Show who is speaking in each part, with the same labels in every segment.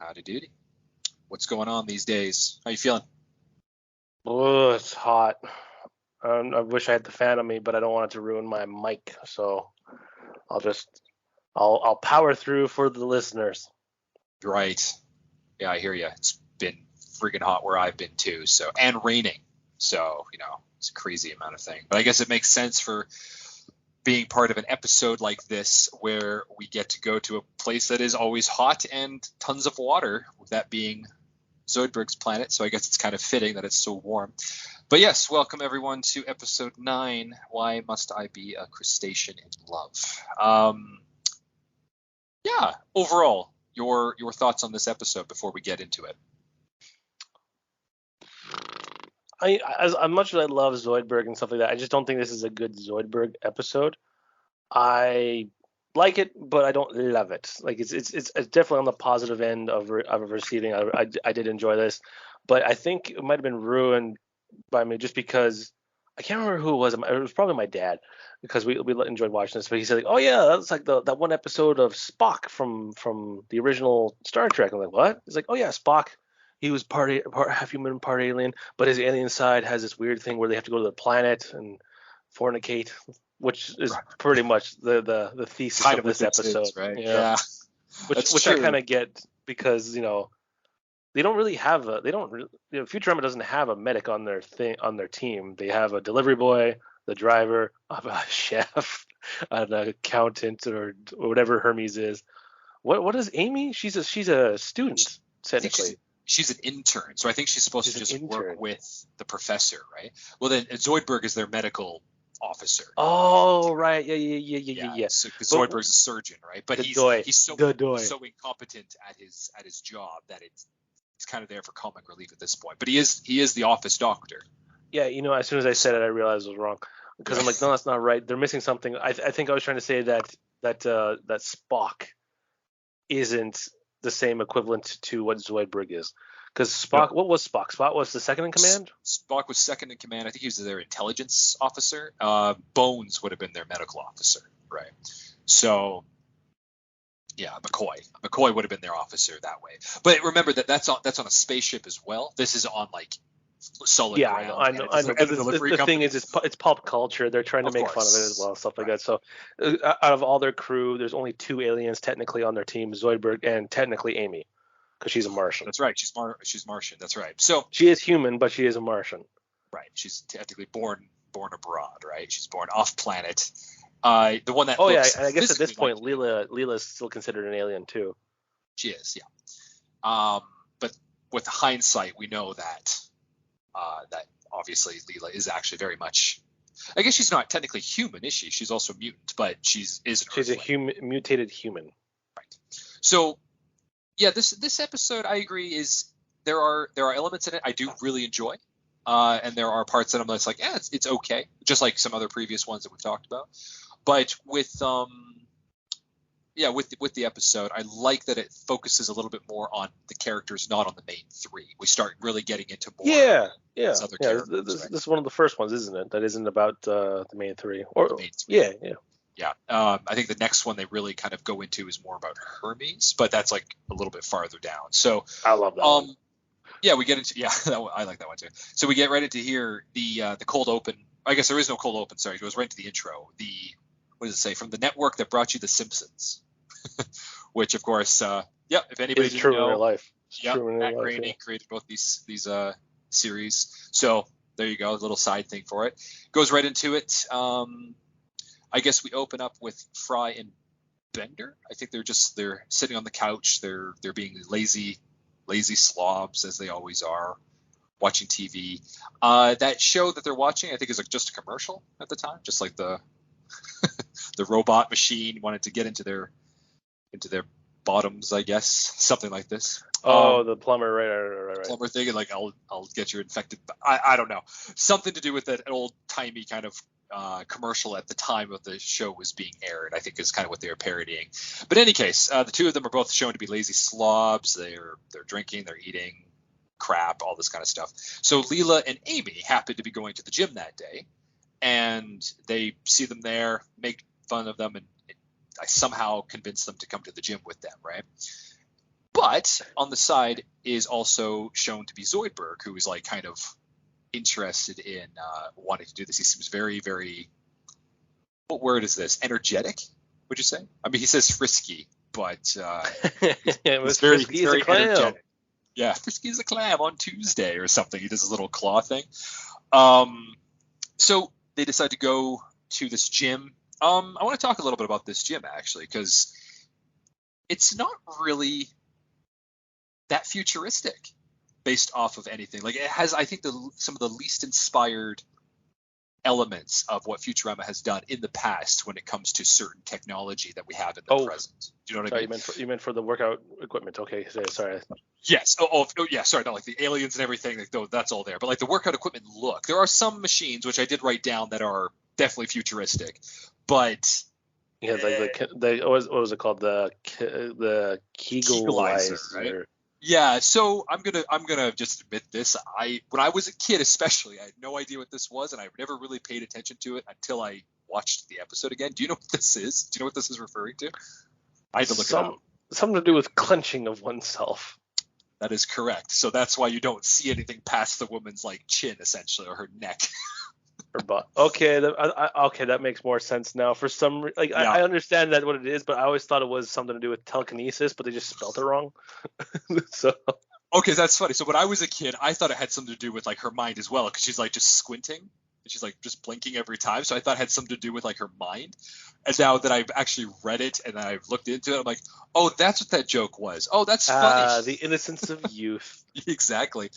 Speaker 1: Howdy doody. What's going on these days? How you feeling?
Speaker 2: Oh, it's hot. I wish I had the fan on me, but I don't want it to ruin my mic. So I'll just I'll power through for the listeners.
Speaker 1: Right. Yeah, I hear you. It's been freaking hot where I've been too. So, and raining. So, it's a crazy amount of thing. But I guess it makes sense for being part of an episode like this where we get to go to a place that is always hot and tons of water, that being Zoidberg's planet. So I guess it's kind of fitting that it's so warm. But yes, welcome everyone to episode 9. Why must I be a crustacean in love? Yeah, overall, your thoughts on this episode before we get into it.
Speaker 2: As much as I love Zoidberg and stuff like that, I just don't think this is a good Zoidberg episode. I like it, but I don't love it. Like it's definitely on the positive end of receiving. I did enjoy this, but I think it might have been ruined by me just because I can't remember who it was. It was probably my dad because we enjoyed watching this. But he said like, "Oh yeah, that's like that one episode of Spock from the original Star Trek." I'm like, "What?" He's like, "Oh yeah, Spock. He was part half human, part alien, but his alien side has this weird thing where they have to go to the planet and fornicate." Which is pretty much the thesis
Speaker 1: kind
Speaker 2: of this episode,
Speaker 1: is, right? Yeah.
Speaker 2: Which I kind of get because they don't really have Futurama doesn't have a medic on their team. They have a delivery boy, the driver, a chef, an accountant, or whatever Hermes is. What is Amy? She's a student technically.
Speaker 1: She's an intern, so I think she's supposed to just work with the professor, right? Well, then Zoidberg is their medical officer.
Speaker 2: Oh, right. Yeah.
Speaker 1: So Zoidberg's a surgeon, right? But he's so incompetent at his job that he's kind of there for comic relief at this point. But he is the office doctor.
Speaker 2: Yeah, as soon as I said it, I realized I was wrong because I'm like, no, that's not right. They're missing something. I think I was trying to say that Spock isn't the same equivalent to what Zoidberg is. Because Spock, what was Spock? Spock was the second in command?
Speaker 1: Spock was second in command. I think he was their intelligence officer. Bones would have been their medical officer, right? So, yeah, McCoy would have been their officer that way. But remember that's on a spaceship as well. This is on like solid ground.
Speaker 2: I know. The thing is, it's pulp culture. They're trying to make fun of it as well, stuff like that. So, out of all their crew, there's only 2 aliens technically on their team: Zoidberg and technically Amy. Because she's a Martian.
Speaker 1: That's right. She's Martian. That's right. So
Speaker 2: she is human, but she is a Martian.
Speaker 1: Right. She's technically born abroad. Right. She's born off planet. The one that.
Speaker 2: Oh yeah, and I guess at this point, Leela is still considered an alien too.
Speaker 1: She is. Yeah. But with hindsight, we know that that obviously Leela is actually very much. I guess she's not technically human, is she? She's also mutant, but she's
Speaker 2: a mutated human.
Speaker 1: Right. So. Yeah, this episode, I agree, is there are elements in it I do really enjoy, and there are parts that I'm just like, it's okay, just like some other previous ones that we've talked about. But with the episode, I like that it focuses a little bit more on the characters, not on the main 3. We start really getting into more. Other characters.
Speaker 2: This is one of the first ones, isn't it? That isn't about the main 3.
Speaker 1: Or the main 3.
Speaker 2: Yeah.
Speaker 1: Yeah, I think the next one they really kind of go into is more about Hermes, but that's like a little bit farther down. So
Speaker 2: I love that one.
Speaker 1: Yeah, we get into I like that one too. So we get right into here the cold open. I guess there is no cold open. Sorry, it goes right into the intro. What does it say? From the network that brought you The Simpsons, which of course, if anybody didn't
Speaker 2: true
Speaker 1: know,
Speaker 2: in real life.
Speaker 1: Matt Groening created both these series. So there you go, a little side thing for it. Goes right into it. I guess we open up with Fry and Bender. I think they're sitting on the couch. They're being lazy slobs as they always are, watching TV. That show that they're watching, I think, is just a commercial at the time, just like the the robot machine wanted to get into their bottoms, I guess, something like this.
Speaker 2: The plumber, right.
Speaker 1: Plumber thing, and like I'll get you infected. I don't know, something to do with that old timey kind of commercial at the time of the show was being aired, I think is kind of what they were parodying. But in any case, the 2 of them are both shown to be lazy slobs. They're drinking, they're eating crap, all this kind of stuff. So Leela and Amy happen to be going to the gym that day, and they see them there, make fun of them, and I somehow convince them to come to the gym with them, right? But on the side is also shown to be Zoidberg, who is like kind of interested in wanting to do this. He seems very, very, what word is this? Energetic, would you say? I mean, he says frisky, but
Speaker 2: It was
Speaker 1: very,
Speaker 2: frisky
Speaker 1: he's
Speaker 2: as a
Speaker 1: very
Speaker 2: clam.
Speaker 1: energetic. Yeah, frisky as a clam on Tuesday or something. He does his little claw thing. So they decide to go to this gym. I want to talk a little bit about this gym, actually, because it's not really that futuristic based off of anything. Like, it has, I think, some of the least inspired elements of what Futurama has done in the past when it comes to certain technology that we have in the present. Do you know what I mean?
Speaker 2: You meant for the workout equipment. Okay, sorry.
Speaker 1: Yes. Oh, yeah. Sorry. Not like the aliens and everything. Like, that's all there. But like the workout equipment look. There are some machines which I did write down that are definitely futuristic, but
Speaker 2: Yeah, like what was it called? The Kegelizer,
Speaker 1: right? Yeah. So I'm gonna just admit this. When I was a kid, especially, I had no idea what this was, and I never really paid attention to it until I watched the episode again. Do you know what this is? Do you know what this is referring to? I had to look it up.
Speaker 2: Something to do with clenching of oneself.
Speaker 1: That is correct. So that's why you don't see anything past the woman's like chin, essentially, or her neck.
Speaker 2: Her butt. Okay, okay, that makes more sense now. For some, like, yeah. I understand that what it is, but I always thought it was something to do with telekinesis, but they just spelled it wrong. So.
Speaker 1: Okay, that's funny. So when I was a kid, I thought it had something to do with like her mind as well, because she's like just squinting and she's like just blinking every time. So I thought it had something to do with like her mind. And now that I've actually read it and I've looked into it, I'm like, oh, that's what that joke was. Oh, that's funny.
Speaker 2: The innocence of youth.
Speaker 1: Exactly.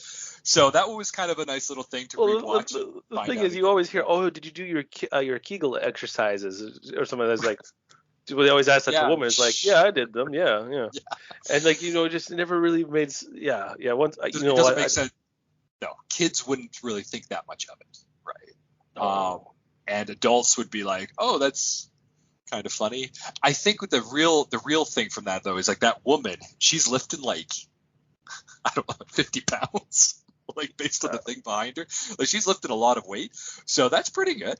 Speaker 1: So that was kind of a nice little thing to rewatch.
Speaker 2: The thing is, you always hear, "Oh, did you do your Kegel exercises or something?" That's like, they always ask that to women. It's like, yeah, I did them, yeah. And like, just never really made, yeah. Once it
Speaker 1: doesn't make sense. No, kids wouldn't really think that much of it, right? And adults would be like, "Oh, that's kind of funny." I think the real thing from that though is like that woman, she's lifting like, I don't know, 50 pounds. Like based on the thing behind her, like she's lifted a lot of weight, so that's pretty good.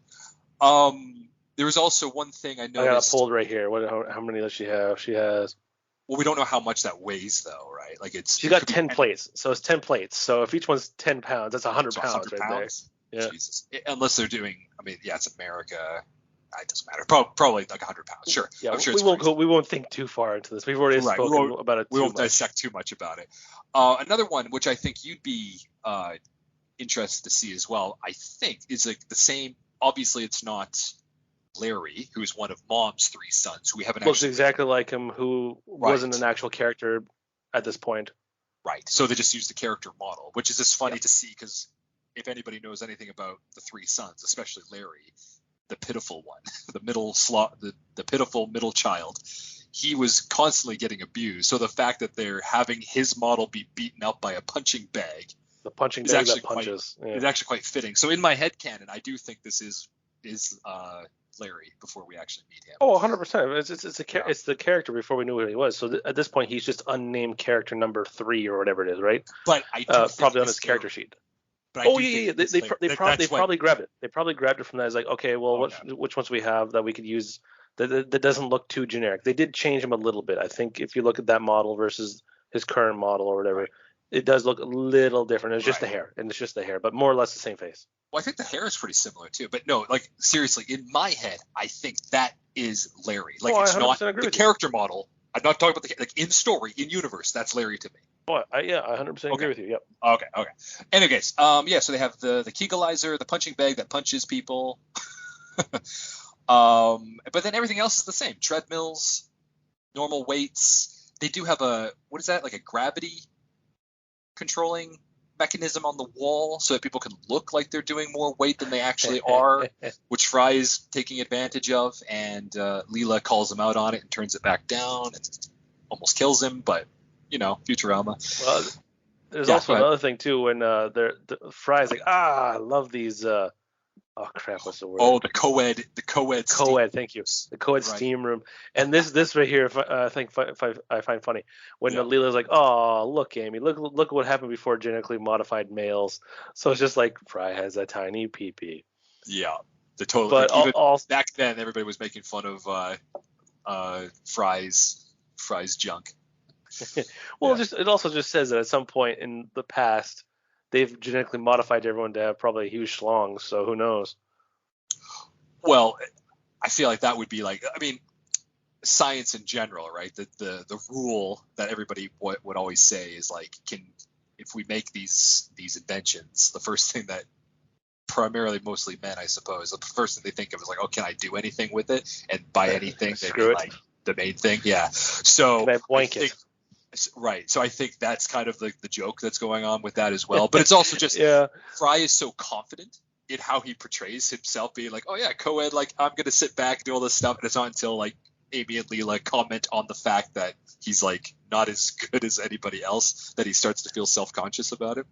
Speaker 1: There was also one thing I noticed.
Speaker 2: I got it pulled right here. How many does she have? She has.
Speaker 1: Well, we don't know how much that weighs though, right? Like
Speaker 2: she's got 10 plates, so it's 10 plates. So if each one's 10 pounds, that's 100 pounds
Speaker 1: 100
Speaker 2: right
Speaker 1: pounds?
Speaker 2: There. Yeah.
Speaker 1: Jesus. Unless they're doing, I mean, yeah, it's America. It doesn't matter. Probably like 100 pounds. Sure.
Speaker 2: Yeah,
Speaker 1: I'm sure
Speaker 2: we won't think too far into this. We've already spoken about it.
Speaker 1: We won't dissect too much about it. Another one, which I think you'd be interested to see as well, I think is like the same. Obviously, it's not Larry, who's one of Mom's three sons, who we haven't
Speaker 2: looks exactly like him, who wasn't an actual character at this point.
Speaker 1: Right. So they just used the character model, which is just funny to see because if anybody knows anything about the three sons, especially Larry, the pitiful one, the pitiful middle child, he was constantly getting abused. So the fact that they're having his model be beaten up by a punching bag,
Speaker 2: the punching bag that punches,
Speaker 1: is actually quite fitting. So in my head canon, I do think this is Larry before we actually meet him.
Speaker 2: Oh, 100%. It's the character before we knew who he was. So at this point, he's just unnamed character number 3 or whatever it is, right?
Speaker 1: But I do
Speaker 2: probably on his character sheet.
Speaker 1: But
Speaker 2: they probably grabbed it. They probably grabbed it from that. It's like, okay, well, which ones we have that we could use that doesn't look too generic. They did change him a little bit. I think if you look at that model versus his current model or whatever, it does look a little different. It's just the hair, but more or less the same face.
Speaker 1: Well, I think the hair is pretty similar too. But no, like seriously, in my head, I think that is Larry. Like it's not the character model. I'm not talking about in story, in universe. That's Larry to me.
Speaker 2: Oh, I 100% agree with you. Yep.
Speaker 1: Okay. Anyways, so they have the Kegelizer, the punching bag that punches people. But then everything else is the same. Treadmills, normal weights. They do have what is that? Like a gravity controlling mechanism on the wall so that people can look like they're doing more weight than they actually are, which Fry is taking advantage of, and Leela calls him out on it and turns it back down and almost kills him, but Futurama.
Speaker 2: Well, there's also another thing too when Fry's like, I love these oh crap, what's the word?
Speaker 1: Oh, the co-ed
Speaker 2: thank you. The co-ed steam room. And this right here, I find funny when Leela's like, oh, look, Amy, look what happened before genetically modified males. So it's just like Fry has a tiny pee-pee.
Speaker 1: Yeah, the total. But like, even back then, everybody was making fun of Fry's junk.
Speaker 2: Well,
Speaker 1: Yeah.
Speaker 2: it also just says that at some point in the past, they've genetically modified everyone to have probably huge schlongs. So who knows?
Speaker 1: Well, I feel like that would be like, I mean, science in general, right? The rule that everybody would always say is like, if we make these inventions, the first thing that primarily mostly men, I suppose, the first thing they think of is like, oh, can I do anything with it? And by anything, they
Speaker 2: Screw
Speaker 1: mean
Speaker 2: it.
Speaker 1: like the main thing. Yeah. So
Speaker 2: Can I boink it?
Speaker 1: right. So I think that's kind of the joke that's going on with that as well. But it's also just
Speaker 2: Yeah.
Speaker 1: Fry is so confident in how he portrays himself, being like, oh yeah, co-ed, like I'm gonna sit back and do all this stuff, and it's not until like Amy and Leela comment on the fact that he's like not as good as anybody else that he starts to feel self-conscious about it.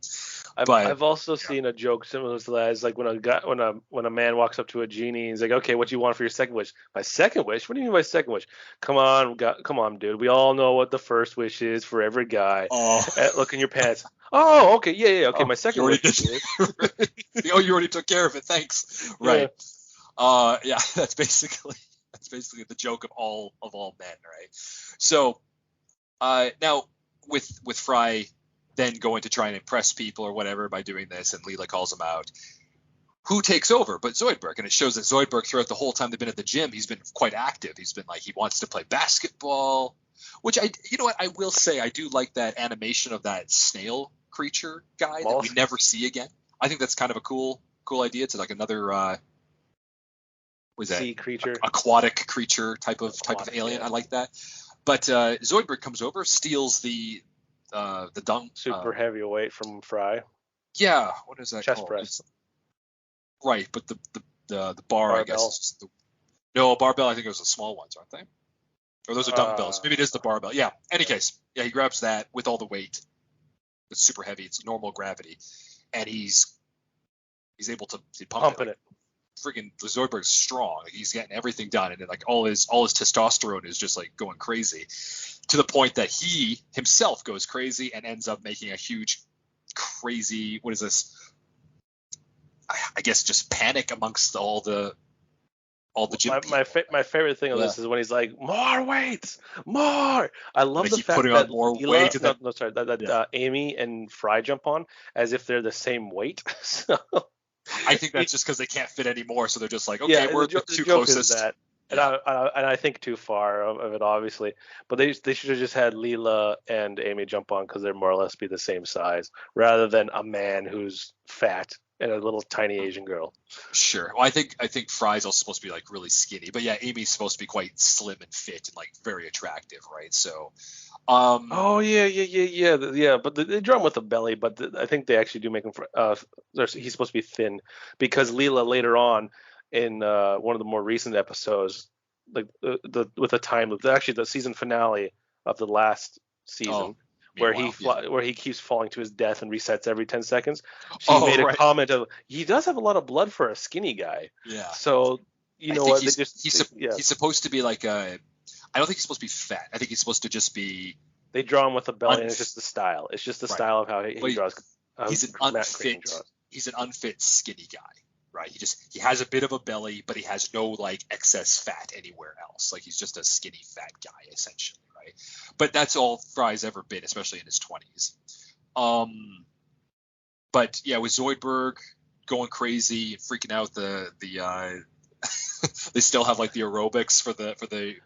Speaker 2: I've also seen a joke similar to that. It's like when a man walks up to a genie, he's like, "Okay, what do you want for your second wish?" My second wish? What do you mean by second wish? Come on, dude. We all know what the first wish is for every guy.
Speaker 1: Oh,
Speaker 2: Look in your pants. Oh, okay, yeah. Okay, my second wish
Speaker 1: did.
Speaker 2: is.
Speaker 1: Oh, you already took care of it. Thanks. Right. Yeah, that's basically the joke of all men, right? So, now with Fry then going to try and impress people or whatever by doing this, and Leela calls him out. Who takes over but Zoidberg? And it shows that Zoidberg, throughout the whole time they've been at the gym, he's been quite active. He's been like, he wants to play basketball, which you know what, I will say, I do like that animation of that snail creature guy that we never see again. I think that's kind of a cool idea. It's like another what is that?
Speaker 2: Sea creature,
Speaker 1: aquatic creature type of alien. Yeah. I like that. But Zoidberg comes over, steals the dung
Speaker 2: super heavyweight from Fry.
Speaker 1: Yeah, what is that
Speaker 2: chest
Speaker 1: called?
Speaker 2: Press.
Speaker 1: Right, but the bar, barbell. I guess. No, barbell. I think it was the small ones, aren't they? Or those are dumbbells. Maybe it is the barbell. Yeah. Any case, yeah, he grabs that with all the weight. It's super heavy. It's normal gravity, and he's able to pump it. Freaking Zoidberg's strong. Like, he's getting everything done, and then like all his testosterone is just like going crazy, to the point that he himself goes crazy and ends up making a huge, crazy. What is this? I guess just panic amongst all the gym people.
Speaker 2: My favorite thing of this is when he's like, more weights, more. I love the fact
Speaker 1: putting
Speaker 2: that
Speaker 1: on more weight.
Speaker 2: That Amy and Fry jump on as if they're the same weight. So
Speaker 1: I think that's just because they can't fit anymore, so they're just like, okay, we're the two closest.
Speaker 2: And I think too far of it, obviously, but they should have just had Leela and Amy jump on because they're more or less be the same size, rather than a man who's fat and a little tiny Asian girl.
Speaker 1: Sure. Well, I think Fry's also supposed to be like really skinny, but yeah, Amy's supposed to be quite slim and fit and like very attractive, right? So.
Speaker 2: Oh yeah. But they draw him with a belly, but I think they actually do make him. He's supposed to be thin, because Leela later on in one of the more recent episodes, like with the time loop, actually the season finale of the last season. Where he keeps falling to his death and resets every 10 seconds. She made a comment of, he does have a lot of blood for a skinny guy.
Speaker 1: Yeah.
Speaker 2: So you know what?
Speaker 1: He's supposed to be like I don't think he's supposed to be fat. I think he's supposed to just be.
Speaker 2: They draw him with a belly, and it's just the style. It's just the style of how he draws.
Speaker 1: He's an unfit. He's an unfit skinny guy, right? He has a bit of a belly, but he has no like excess fat anywhere else. Like he's just a skinny fat guy essentially. Right? But that's all Fry's ever been, especially in his 20s. But yeah, with Zoidberg going crazy, freaking out, they still have like the aerobics for the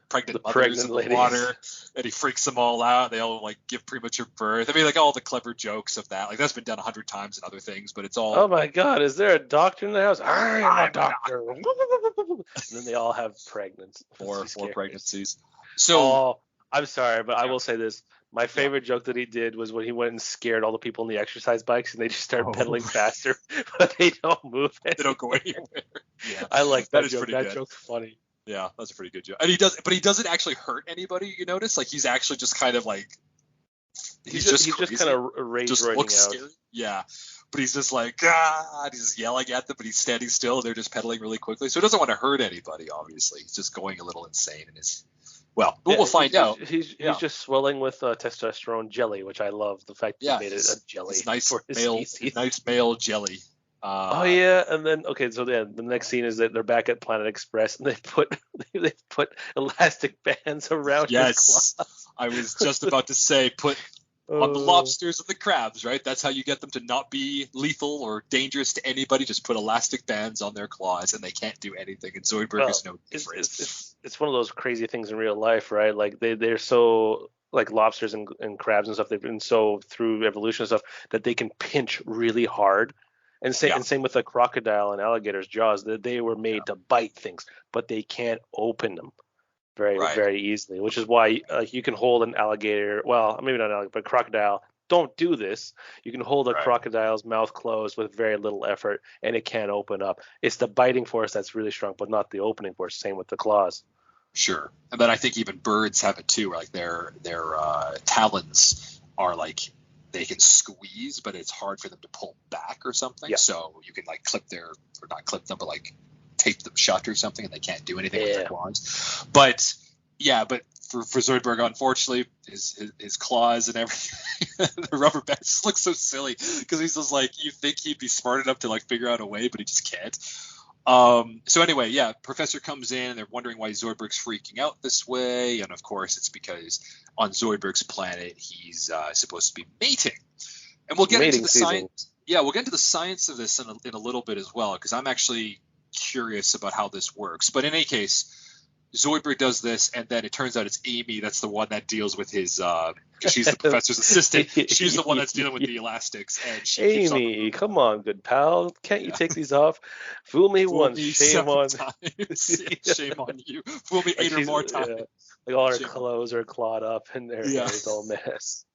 Speaker 1: pregnant mothers in the water, and he freaks them all out. They all like give premature birth. I mean, like all the clever jokes of that. Like that's been done 100 times in other things, but it's all.
Speaker 2: Oh my God, is there a doctor in the house? I'm a doctor. And then they all have pregnancies.
Speaker 1: Four pregnancies. So.
Speaker 2: I'm sorry, but I will say this. My favorite joke that he did was when he went and scared all the people in the exercise bikes, and they just started pedaling faster, but they don't move anywhere.
Speaker 1: They don't go anywhere. Yeah,
Speaker 2: I like that joke. That joke's funny.
Speaker 1: Yeah, that's a pretty good joke. And he doesn't actually hurt anybody. You notice, like he's actually just kind of like he's just kind of
Speaker 2: rage out.
Speaker 1: Scary. Yeah, but he's just like he's just yelling at them, but he's standing still, and they're just pedaling really quickly. So he doesn't want to hurt anybody. Obviously, he's just going a little insane in his. Well, we'll find out.
Speaker 2: He's just swelling with testosterone jelly, which I love. The fact that he made it a jelly for his species.
Speaker 1: Nice male jelly.
Speaker 2: And then the next scene is that they're back at Planet Express, and they put elastic bands around his claws.
Speaker 1: I was just about to say put on the lobsters and the crabs, right? That's how you get them to not be lethal or dangerous to anybody. Just put elastic bands on their claws and they can't do anything. And Zoidberg is no different.
Speaker 2: It's one of those crazy things in real life, right? Like they're so, like lobsters and crabs and stuff, they've been so through evolution and stuff that they can pinch really hard. And same with the crocodile and alligator's jaws, that they were made to bite things, but they can't open them very easily, which is why you can hold an alligator, well, maybe not an alligator, but crocodile. Don't do this. You can hold a crocodile's mouth closed with very little effort, and it can't open up. It's the biting force that's really strong, but not the opening force. Same with the claws.
Speaker 1: Sure. And then I think even birds have it too. Like their talons are like, they can squeeze, but it's hard for them to pull back or something. Yeah. So you can like not clip them, but like tape them shut or something, and they can't do anything with their claws. But for Zoidberg, unfortunately, his claws and everything, the rubber bands just look so silly because he's just like, you think he'd be smart enough to like figure out a way, but he just can't. So anyway, Professor comes in and they're wondering why Zoidberg's freaking out this way, and of course it's because on Zoidberg's planet he's supposed to be mating, and we'll get into the science. Yeah, we'll get into the science of this in a little bit as well, because I'm actually curious about how this works. But in any case, Zoidberg does this, and then it turns out it's Amy that's the one that deals with his. She's the professor's assistant. She's the one that's dealing with the elastics, and she
Speaker 2: Amy, come on, good pal, can't you take these off? Fool me once, shame on.
Speaker 1: Shame on you. Fool me 8 or more times.
Speaker 2: Like all her clothes are clawed up, and their hair is all mess.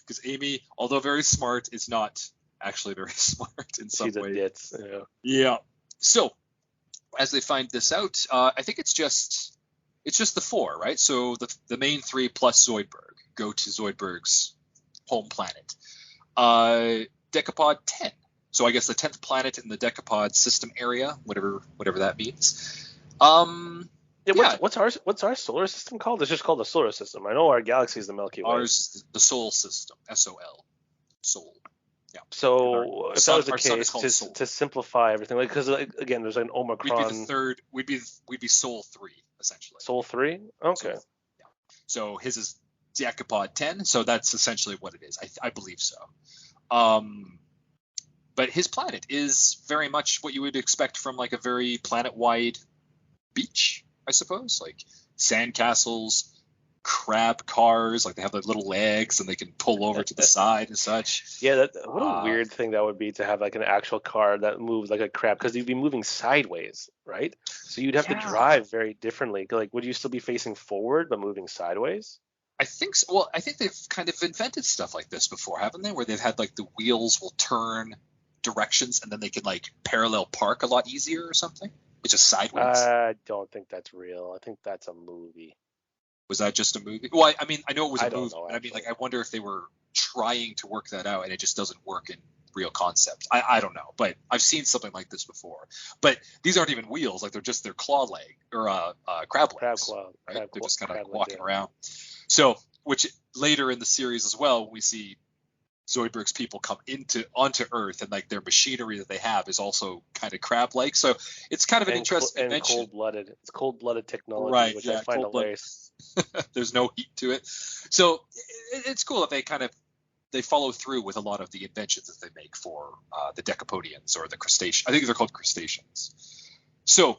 Speaker 1: Because Amy, although very smart, is not actually very smart in some way.
Speaker 2: She's a ditz.
Speaker 1: Yeah. So as they find this out, I think it's just the 4, right? So the main 3 plus Zoidberg go to Zoidberg's home planet. Decapod 10. So I guess the 10th planet in the Decapod system area, whatever that means.
Speaker 2: What's our solar system called? It's just called the solar system. I know our galaxy is the Milky Way.
Speaker 1: Ours is the Sol system. SOL. Sol. Yeah.
Speaker 2: So if that was the case, to simplify everything, like, because again, there's an Omicron.
Speaker 1: We'd be the third. We'd be Sol 3 essentially.
Speaker 2: Sol 3. Okay.
Speaker 1: So his is Decapod 10. So that's essentially what it is. I believe so. But his planet is very much what you would expect from like a very planet-wide beach, I suppose, like sandcastles, crab cars, like they have their little legs and they can pull over to the side and such.
Speaker 2: Yeah, what a weird thing that would be to have like an actual car that moves like a crab, because you'd be moving sideways, right? So you'd have to drive very differently. Like, would you still be facing forward but moving sideways?
Speaker 1: I think so. Well, I think they've kind of invented stuff like this before, haven't they? Where they've had like the wheels will turn directions and then they can like parallel park a lot easier or something. It's just sideways.
Speaker 2: I don't think that's real. I think that's a movie.
Speaker 1: Was that just a movie? Well, I mean, I know it was a movie. I mean, like, I wonder if they were trying to work that out and it just doesn't work in real concept. I don't know, but I've seen something like this before. But these aren't even wheels; like they're just their claw leg or crab legs.
Speaker 2: Crab claw.
Speaker 1: Right? They're just kind of like walking around. So, which later in the series as well, we see Zoidberg's people come onto Earth, and like their machinery that they have is also kind of crab-like. So it's kind of an interesting invention.
Speaker 2: Cold-blooded. It's cold-blooded technology,
Speaker 1: right?
Speaker 2: Which I find hilarious.
Speaker 1: There's no heat to it, so it's cool that they follow through with a lot of the inventions that they make for the Decapodians or the Crustaceans. I think they're called Crustaceans. So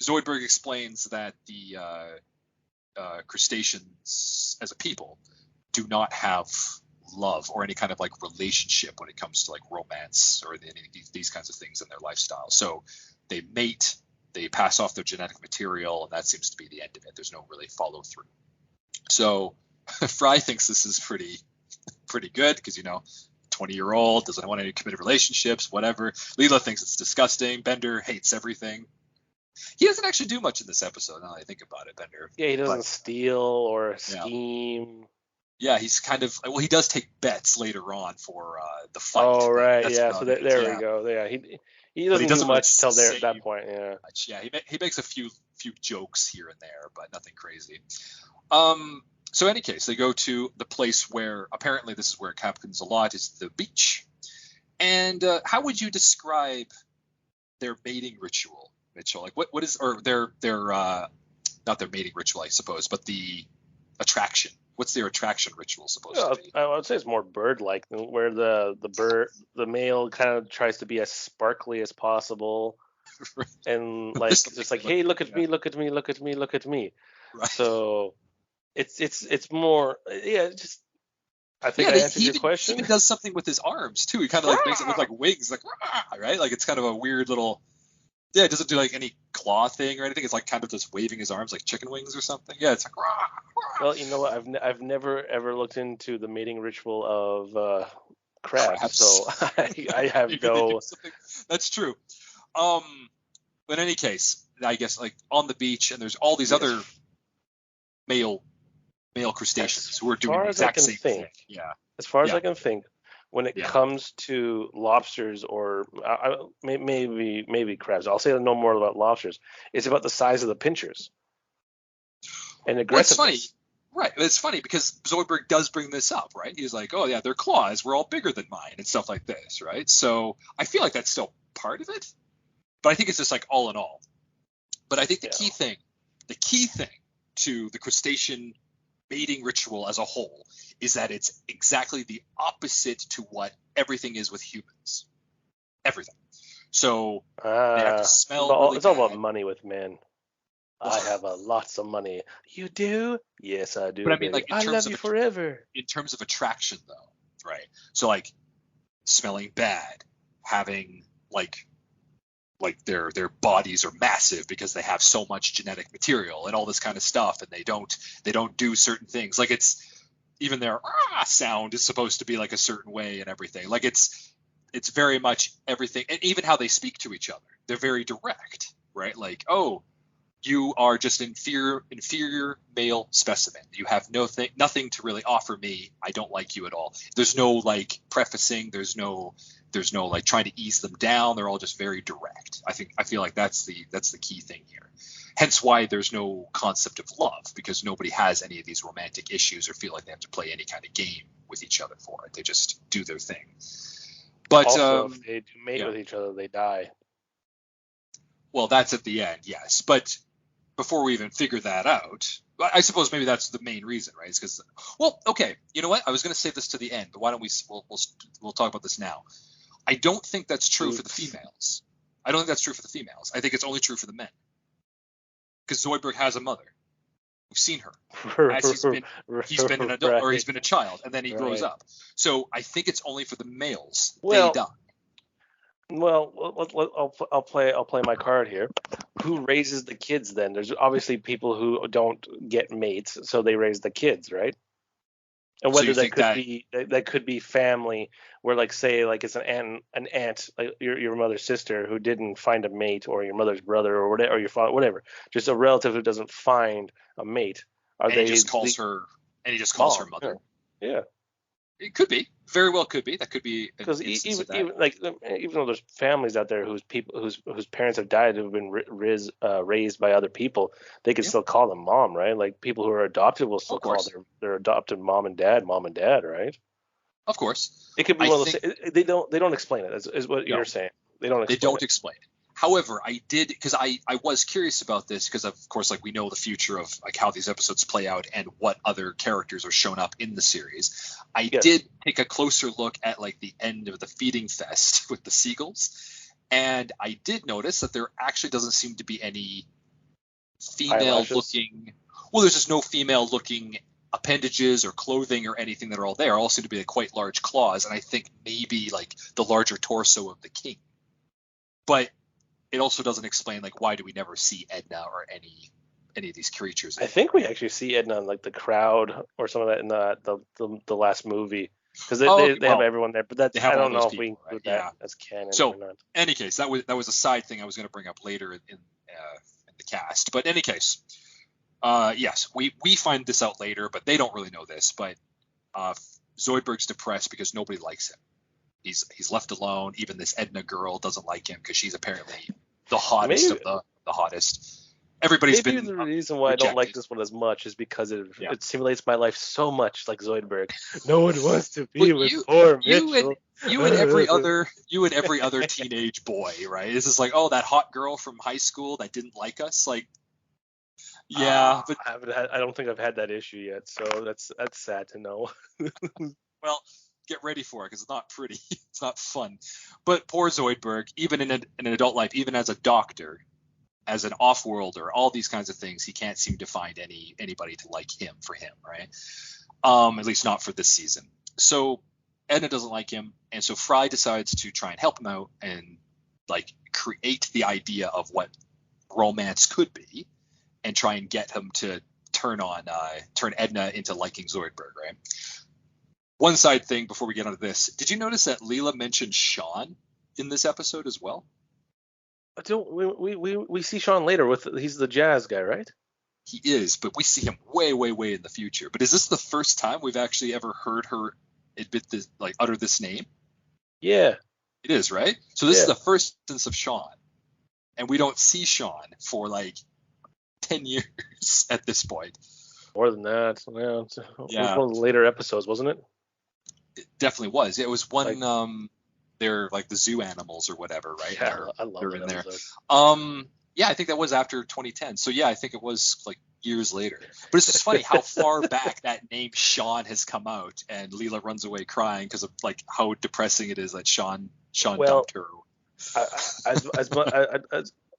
Speaker 1: Zoidberg explains that the Crustaceans as a people do not have love or any kind of like relationship when it comes to like romance or any of these kinds of things in their lifestyle. So they mate, they pass off their genetic material, and that seems to be the end of it. There's no really follow through. So Fry thinks this is pretty good because, 20-year-old doesn't want any committed relationships, whatever. Leela thinks it's disgusting. Bender hates everything. He doesn't actually do much in this episode now that I think about it, Bender.
Speaker 2: Yeah, he doesn't steal or scheme.
Speaker 1: Yeah, he's kind of, he does take bets later on for the fight.
Speaker 2: Oh, right. Yeah, so there we go. Yeah, he doesn't do much till that point. Yeah.
Speaker 1: Much. Yeah, he makes a few jokes here and there, but nothing crazy. So in any case, they go to the place where apparently this is where it happens a lot, is the beach. And how would you describe their mating ritual, Mitchell? Like what is, or their not their mating ritual, I suppose, but the attraction? What's their attraction ritual supposed
Speaker 2: Yeah,
Speaker 1: to be?
Speaker 2: I would say it's more bird-like, where the male kind of tries to be as sparkly as possible, and like
Speaker 1: Just
Speaker 2: just
Speaker 1: like,
Speaker 2: like, hey, look at
Speaker 1: yeah,
Speaker 2: me, look at me, look at me, look at me.
Speaker 1: right.
Speaker 2: So it's more, yeah. Just I think
Speaker 1: Yeah,
Speaker 2: I answered
Speaker 1: he
Speaker 2: your
Speaker 1: even
Speaker 2: question.
Speaker 1: does something with his arms too. He kind of like makes it look like wings, like "Rah!" Right? Like it's kind of a weird little. Yeah, it doesn't do like any claw thing or anything. It's like kind of just waving his arms like chicken wings or something. Yeah, it's like "Rah, rah."
Speaker 2: Well, you know what? I've never ever looked into the mating ritual of crabs, so
Speaker 1: Crabs.
Speaker 2: I have
Speaker 1: Maybe they do
Speaker 2: no.
Speaker 1: something. That's true. Um, but in any case, I guess like on the beach, and there's all these other
Speaker 2: As
Speaker 1: male
Speaker 2: as
Speaker 1: crustaceans who are doing
Speaker 2: far
Speaker 1: the
Speaker 2: as I
Speaker 1: exact
Speaker 2: can
Speaker 1: same thing.
Speaker 2: think,
Speaker 1: Yeah,
Speaker 2: as far as
Speaker 1: yeah,
Speaker 2: I can think, when it
Speaker 1: yeah.
Speaker 2: comes to lobsters or maybe crabs, I'll say no more about lobsters. It's about the size of the pinchers and
Speaker 1: Well, it's funny,
Speaker 2: aggressiveness.
Speaker 1: right? It's funny because Zoidberg does bring this up, right? He's like, "Oh yeah, their claws were all bigger than mine," and stuff like this, right? So I feel like that's still part of it, but I think it's just like all in all. But I think
Speaker 2: Yeah.
Speaker 1: the key thing to the crustacean mating ritual as a whole is that it's exactly the opposite to what everything is with humans. Everything. So they have to smell really
Speaker 2: It's all about
Speaker 1: bad.
Speaker 2: money with men. I
Speaker 1: Well,
Speaker 2: have lots of money. You do? Yes, I
Speaker 1: but
Speaker 2: do,
Speaker 1: I mean,
Speaker 2: baby.
Speaker 1: like
Speaker 2: I love you forever.
Speaker 1: in terms of attraction, though, right? So like smelling bad, having like their bodies are massive because they have so much genetic material and all this kind of stuff, and they don't do certain things. Like it's even their sound is supposed to be like a certain way and everything. Like it's very much everything, and even how they speak to each other. They're very direct, right? Like, oh, you are just inferior male specimen. You have nothing to really offer me. I don't like you at all. There's no like prefacing. There's no like trying to ease them down. They're all just very direct. I feel like that's the key thing here. Hence why there's no concept of love, because nobody has any of these romantic issues or feel like they have to play any kind of game with each other for it. They just do their thing. But
Speaker 2: Also, if they do mate
Speaker 1: yeah,
Speaker 2: with each other, they die.
Speaker 1: well, that's at the end, yes. But before we even figure that out, I suppose maybe that's the main reason, right? It's because, well, okay, you know what? I was going to save this to the end, but why don't we'll talk about this now? I don't think that's true for the
Speaker 2: Shoots.
Speaker 1: females. I don't think that's true for the females. I think it's only true for the men, because Zoidberg has a mother. We've seen her as he's been an adult, or he's
Speaker 2: Right,
Speaker 1: been a child, and then he grows
Speaker 2: right.
Speaker 1: up. So I think it's only for the males they
Speaker 2: Well,
Speaker 1: die.
Speaker 2: I'll play my card here. Who raises the kids then? There's obviously people who don't get mates, so they raise the kids, right? And
Speaker 1: So
Speaker 2: whether
Speaker 1: you think that,
Speaker 2: that could be family, where like say like it's an aunt, like your mother's sister who didn't find a mate, or your mother's brother, or whatever, or your father, whatever, just a relative who doesn't find a mate. Are
Speaker 1: and he
Speaker 2: they
Speaker 1: just calls
Speaker 2: the
Speaker 1: her, and he just calls her
Speaker 2: mom? Yeah,
Speaker 1: mother?
Speaker 2: yeah.
Speaker 1: It could be, very well could be. That could be an
Speaker 2: Because
Speaker 1: instance
Speaker 2: even
Speaker 1: of that.
Speaker 2: even like even though there's families out there whose parents have died, who've been raised by other people, they can
Speaker 1: Yeah,
Speaker 2: still call them mom, right? Like people who are adopted will still
Speaker 1: of
Speaker 2: call
Speaker 1: course.
Speaker 2: their adopted mom and dad, right?
Speaker 1: Of course.
Speaker 2: It could be
Speaker 1: I
Speaker 2: one of those.
Speaker 1: think
Speaker 2: They don't explain it. Is what
Speaker 1: no,
Speaker 2: you're saying? They don't
Speaker 1: they
Speaker 2: explain
Speaker 1: don't
Speaker 2: it.
Speaker 1: explain it. However, I did, because I was curious about this, because of course, like we know the future of like how these episodes play out and what other characters are shown up in the series. I
Speaker 2: Yes,
Speaker 1: did take a closer look at like the end of the feeding fest with the seagulls, and I did notice that there actually doesn't seem to be any female
Speaker 2: eyelashes.
Speaker 1: looking. Well, there's just no female looking appendages or clothing or anything that are all there. All seem to be like quite large claws, and I think maybe like the larger torso of the king. But it also doesn't explain like why do we never see Edna or any of these creatures
Speaker 2: I think we
Speaker 1: anymore.
Speaker 2: actually see Edna in like the crowd or some of that in the last movie, because
Speaker 1: Oh, okay,
Speaker 2: they have
Speaker 1: well,
Speaker 2: everyone there. But
Speaker 1: they
Speaker 2: that's,
Speaker 1: have
Speaker 2: I
Speaker 1: all
Speaker 2: don't
Speaker 1: those
Speaker 2: know if we
Speaker 1: people, right?
Speaker 2: include that
Speaker 1: Yeah.
Speaker 2: as canon or
Speaker 1: So,
Speaker 2: not.
Speaker 1: any case, that was a side thing I was going to bring up later in the cast. But any case, yes, we find this out later, but they don't really know this. But uh, Zoidberg's depressed because nobody likes him. He's left alone. Even this Edna girl doesn't like him because she's apparently the hottest
Speaker 2: Maybe
Speaker 1: of the hottest. Everybody's
Speaker 2: maybe
Speaker 1: been
Speaker 2: the reason why I don't like
Speaker 1: rejected.
Speaker 2: this one as much is because it
Speaker 1: Yeah.
Speaker 2: it simulates my life so much like Zoidberg. No one wants to
Speaker 1: Well,
Speaker 2: be with poor
Speaker 1: you and
Speaker 2: Mitchell.
Speaker 1: you and every other teenage boy, right? It's just like, oh, that hot girl from high school that didn't like us. Like, but
Speaker 2: I don't think I've had that issue yet, so that's sad to know.
Speaker 1: well, get ready for it because it's not pretty. It's not fun. But poor Zoidberg, even in an adult life, even as a doctor, as an off-worlder, all these kinds of things, he can't seem to find anybody to like him for him, right? At least not for this season. So Edna doesn't like him, and so Fry decides to try and help him out and like create the idea of what romance could be, and try and get him to turn Edna into liking Zoidberg, right? One side thing before we get onto this, did you notice that Leela mentioned Sean in this episode as well?
Speaker 2: We see Sean later he's the jazz guy, right?
Speaker 1: He is, but we see him way, way, way in the future. But is this the first time we've actually ever heard her admit this, like utter this name?
Speaker 2: Yeah.
Speaker 1: It is, right? So this is the first instance of Sean. And we don't see Sean for like 10 years at this point.
Speaker 2: More than that. Yeah. It was
Speaker 1: Yeah.
Speaker 2: one of the later episodes, wasn't it?
Speaker 1: It definitely was. It was one they're like the zoo animals or whatever, right?
Speaker 2: Yeah, I love that
Speaker 1: in there.
Speaker 2: episode.
Speaker 1: Yeah, I think that was after 2010. So yeah, I think it was like years later. But it's just funny how far back that name Sean has come out, and Leela runs away crying because of like how depressing it is that Sean dumped her.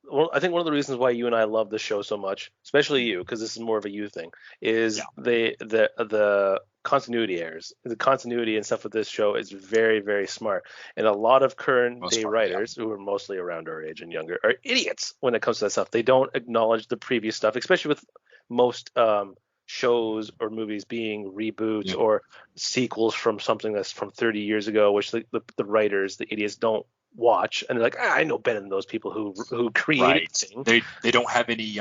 Speaker 2: Well, I think one of the reasons why you and I love the show so much, especially you, because this is more of a you thing, is the continuity errors. The continuity and stuff with this show is very, very smart. And a lot of current day writers who are mostly around our age and younger are idiots when it comes to that stuff. They don't acknowledge the previous stuff, especially with most shows or movies being reboots or sequels from something that's from 30 years ago, which the writers, the idiots, don't watch, and they're like, I know better than those people who created
Speaker 1: things. They don't have any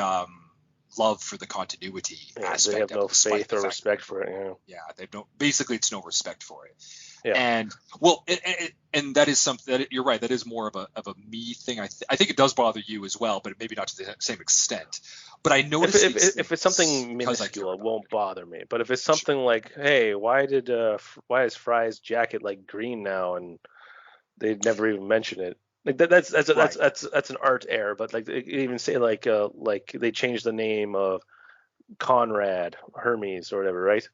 Speaker 1: love for the continuity aspect.
Speaker 2: They have no faith or respect for it.
Speaker 1: Yeah, they don't. Basically, it's no respect for it.
Speaker 2: Yeah.
Speaker 1: And well, and that is something that you're right. That is more of a me thing. I think it does bother you as well, but maybe not to the same extent. But I notice
Speaker 2: if it's something minuscule, it won't bother me. But if it's something like, hey, why is Fry's jacket like green now, and they'd never even mention it. Like that's an art error, but like they even say like they changed the name of Conrad Hermes or whatever, right?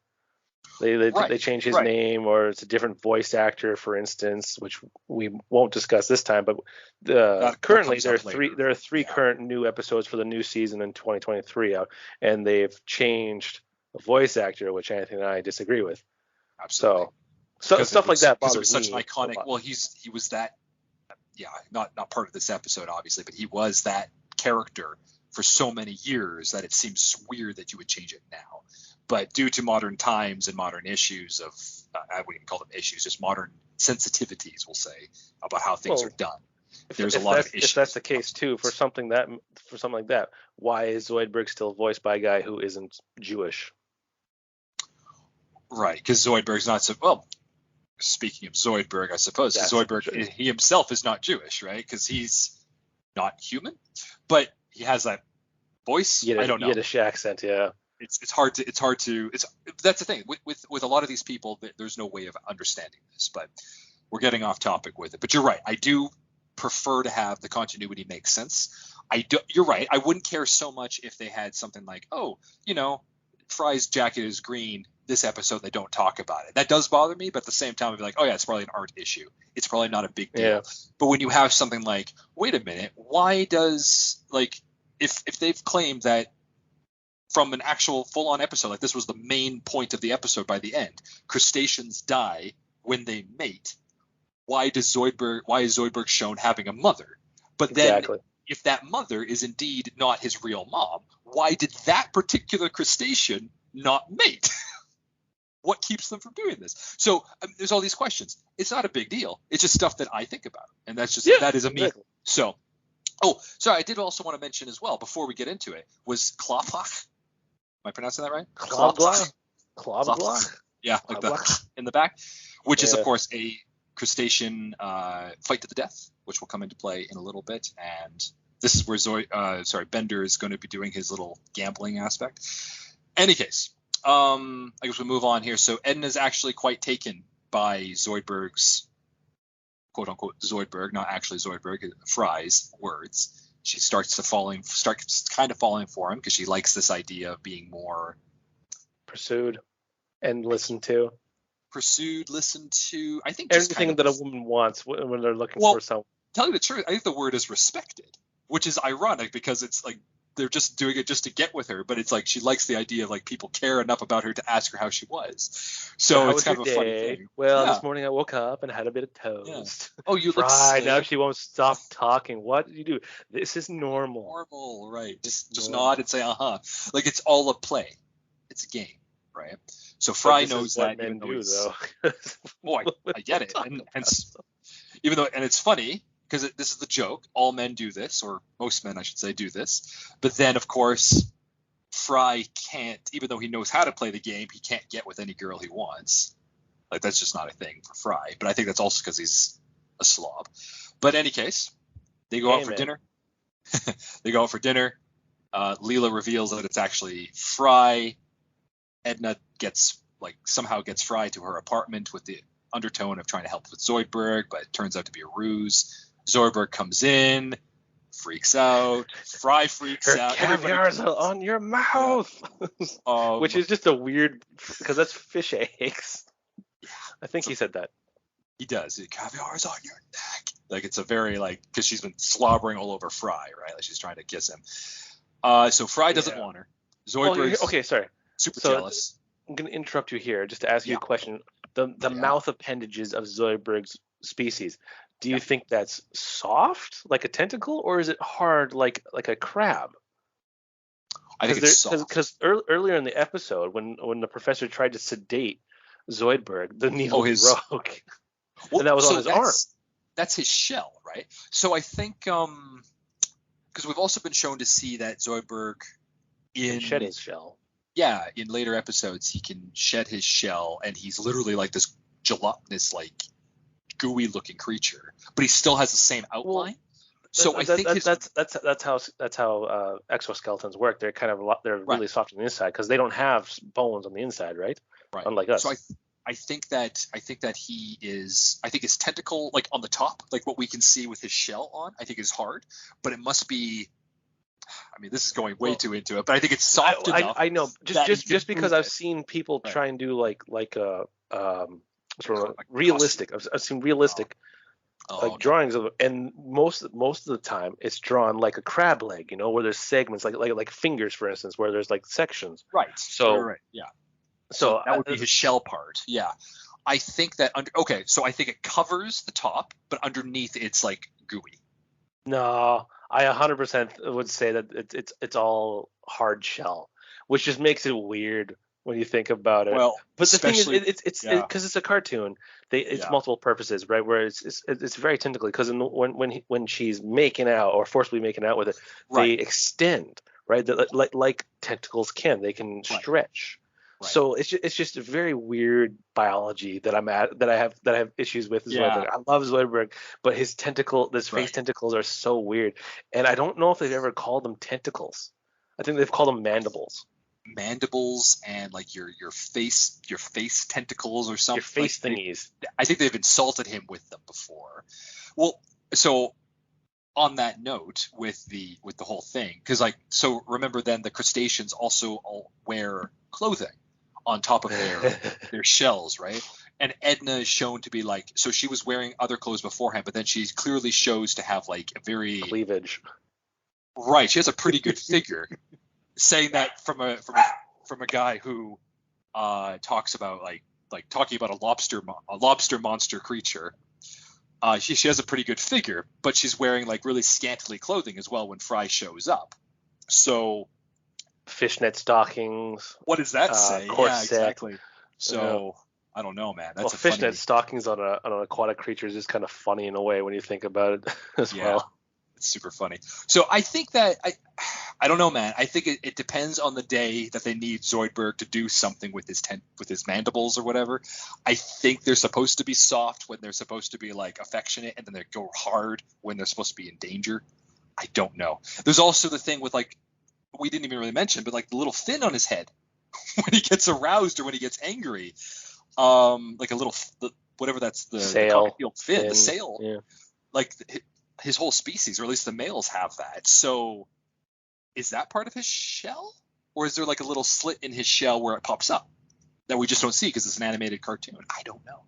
Speaker 2: They change his name, or it's a different voice actor, for instance, which we won't discuss this time. But currently there are three current new episodes for the new season in 2023 out, and they've changed a voice actor, which Anthony and I disagree with.
Speaker 1: Absolutely.
Speaker 2: So stuff like that bothers me.
Speaker 1: Because it was such an iconic. Well, he was that. Yeah, not part of this episode, obviously, but he was that character for so many years that it seems weird that you would change it now. But due to modern times and modern issues of, I wouldn't even call them issues, just modern sensitivities, we'll say, about how things are done. There's a lot of issues.
Speaker 2: If that's the case too, for something like that, why is Zoidberg still voiced by a guy who isn't Jewish?
Speaker 1: Right, because Zoidberg's not so well. Speaking of Zoidberg, I suppose Zoidberg he himself is not Jewish, right? Because he's not human, but he has that voice. I don't know.
Speaker 2: Yiddish accent, yeah.
Speaker 1: It's hard to. That's the thing with a lot of these people. There's no way of understanding this, but we're getting off topic with it. But you're right. I do prefer to have the continuity make sense. You're right. I wouldn't care so much if they had something like, Fry's jacket is green. This episode they don't talk about it. That does bother me, but at the same time I'd be like, oh yeah, it's probably an art issue. It's probably not a big deal.
Speaker 2: Yeah.
Speaker 1: But when you have something like, wait a minute, why does if they've claimed that from an actual full-on episode, like this was the main point of the episode by the end, crustaceans die when they mate. Why is Zoidberg shown having a mother? But then if that mother is indeed not his real mom, why did that particular crustacean not mate? What keeps them from doing this? So there's all these questions. It's not a big deal. It's just stuff that I think about, and that's just that is a me. So, sorry, I did also want to mention as well before we get into it was Klopach. Am I pronouncing that right?
Speaker 2: Klopach.
Speaker 1: Yeah, like the in the back, which is of course a crustacean fight to the death, which will come into play in a little bit, and this is where Bender is going to be doing his little gambling aspect. Any case. I guess we'll move on here. So Edna's actually quite taken by Zoidberg's, quote unquote, Zoidberg, not actually Zoidberg, Fry's words. she starts kind of falling for him because she likes this idea of being more
Speaker 2: Pursued and listened to.
Speaker 1: Listened to. I think just
Speaker 2: everything
Speaker 1: kind of,
Speaker 2: that a woman wants when they're looking
Speaker 1: well,
Speaker 2: for someone.
Speaker 1: Tell you the truth, I think the word is respected, which is ironic because it's like they're just doing it just to get with her, but it's like she likes the idea of like people care enough about her to ask her how she was. So it's kind of a funny thing.
Speaker 2: Well, this morning I woke up and had a bit of toast.
Speaker 1: Yeah. Oh, you look
Speaker 2: fried. Now
Speaker 1: sick.
Speaker 2: she won't stop talking. What did you do? This is normal.
Speaker 1: Normal, right? Just nod and say like it's all a play. It's a game, right? So Fry knows that, even though
Speaker 2: though.
Speaker 1: Oh, I get it, and even though, and it's funny because this is the joke. All men do this, or most men, I should say, do this. But then, of course, Fry can't, even though he knows how to play the game, he can't get with any girl he wants. Like, that's just not a thing for Fry. But I think that's also because he's a slob. But in any case, they go out for dinner. They go out for dinner. Leela reveals that it's actually Fry. Edna somehow gets Fry to her apartment with the undertone of trying to help with Zoidberg, but it turns out to be a ruse. Zoidberg comes in, freaks out. Fry freaks out.
Speaker 2: Caviar's on your mouth, which is just a weird, because that's fish eggs. Yeah, I think he said that.
Speaker 1: He does. Caviar's on your neck. Like, it's a very, because she's been slobbering all over Fry, right? Like, she's trying to kiss him. So Fry doesn't want her. Zoidberg's
Speaker 2: sorry.
Speaker 1: super jealous.
Speaker 2: I'm going to interrupt you here just to ask you a question. The mouth appendages of Zoidberg's species, do you think that's soft, like a tentacle, or is it hard, like a crab?
Speaker 1: I think it's soft.
Speaker 2: Because earlier in the episode, when the professor tried to sedate Zoidberg, the needle broke. Well, and that was on his arm.
Speaker 1: That's his shell, right? So I think because we've also been shown to see that Zoidberg
Speaker 2: can shed his shell.
Speaker 1: Yeah, in later episodes, he can shed his shell, and he's literally like this gelatinous, gooey-looking creature, but he still has the same outline. So I think
Speaker 2: that's how exoskeletons work. They're they're really soft on the inside because they don't have bones on the inside, right?
Speaker 1: Right.
Speaker 2: Unlike us.
Speaker 1: So I think that he is. I think his tentacle, on the top, what we can see with his shell on, I think is hard, but it must be. I mean, this is going way too into it, but I think it's soft enough.
Speaker 2: I know, just because I've seen people try and do sort of realistic. I've seen realistic drawings of it, and most of the time it's drawn like a crab leg, where there's segments, like fingers, for instance, where there's sections.
Speaker 1: Right.
Speaker 2: So
Speaker 1: yeah.
Speaker 2: So
Speaker 1: that would be his shell part. Yeah. I think that so I think it covers the top, but underneath it's gooey.
Speaker 2: No, I 100% would say that it's all hard shell, which just makes it weird when you think about it.
Speaker 1: Well,
Speaker 2: but the thing is, it's because it's a cartoon. It's multiple purposes, right? Where it's very tentacly, because when she's making out or forcibly making out with it, they extend, right? Like tentacles can. They can stretch. Right. So it's just a very weird biology that I have issues with Zoidberg. I love Zoidberg, but his face tentacles are so weird, and I don't know if they've ever called them tentacles. I think they've called them mandibles.
Speaker 1: Mandibles and your face tentacles or something.
Speaker 2: Your face thingies.
Speaker 1: I think they've insulted him with them before. Well, so on that note, with the whole thing, because so remember then the crustaceans also all wear clothing on top of their shells, right? And Edna is shown to be so she was wearing other clothes beforehand, but then she clearly shows to have a very
Speaker 2: cleavage.
Speaker 1: Right, she has a pretty good figure. Saying that from a guy who talks about talking about a lobster monster creature. She has a pretty good figure, but she's wearing really scantily clothing as well when Fry shows up. So
Speaker 2: fishnet stockings.
Speaker 1: What does that say?
Speaker 2: Corset.
Speaker 1: Yeah, exactly. So I don't know, man. That's
Speaker 2: fishnet stockings on an aquatic creature is just kind of funny in a way when you think about it as well.
Speaker 1: It's super funny. So I think that I don't know, man. I think it depends on the day that they need Zoidberg to do something with his mandibles or whatever. I think they're supposed to be soft when they're supposed to be affectionate, and then they go hard when they're supposed to be in danger. I don't know. There's also the thing with we didn't even really mention, but the little fin on his head when he gets aroused or when he gets angry, a little whatever that's the
Speaker 2: sail
Speaker 1: fin, the sail, his whole species, or at least the males have that. So is that part of his shell, or is there like a little slit in his shell where it pops up that we just don't see because it's an animated cartoon? I don't know.